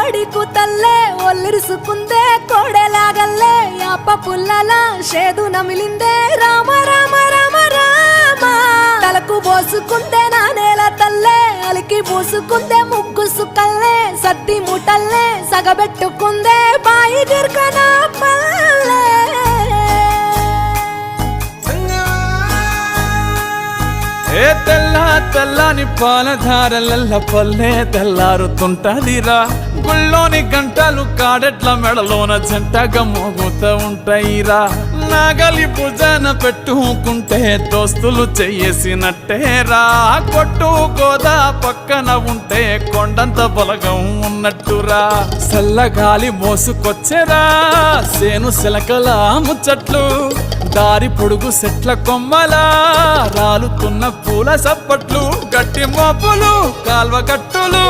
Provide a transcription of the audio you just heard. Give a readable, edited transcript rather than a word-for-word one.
కోడి కూతల్లే ఒల్లిరుసుకుందే కోడెలాగల్లే యాప పుల్లల షేదు నమిలిందే రామ రామ రామ రామ తలకు పోసుకుందే నా నేల తల్లే అలికి పూసుకుందే ముగ్గు సుక్కల్లే సద్ది ముటల్లే సగబెట్టుకుందే బాయి గిర్కన పల్లె ఏ తెల్ల తెల్లని పాలధారలల్ల పల్లె తెల్లారుతుంటదిరా గుళ్ళోని గంటలు కాడెట్ల మెడలోన జంటగా మోగుతూ ఉంటాయిరా నాగలి భుజాన పెట్టుకుంటే దోస్తులు చెయ్యేసినట్టేరా కొట్టు గోదా పక్కన ఉంటే కొండంత బలగం ఉన్నట్టురా చల్లగాలి మోసుకొచ్చెరా సేను సిలకల ముచ్చట్లు దారి పొడుగు సెట్ల కొమ్మలా రాలుతున్న పూల సప్పట్లు గట్టి మోపులు కాల్వ గట్టులు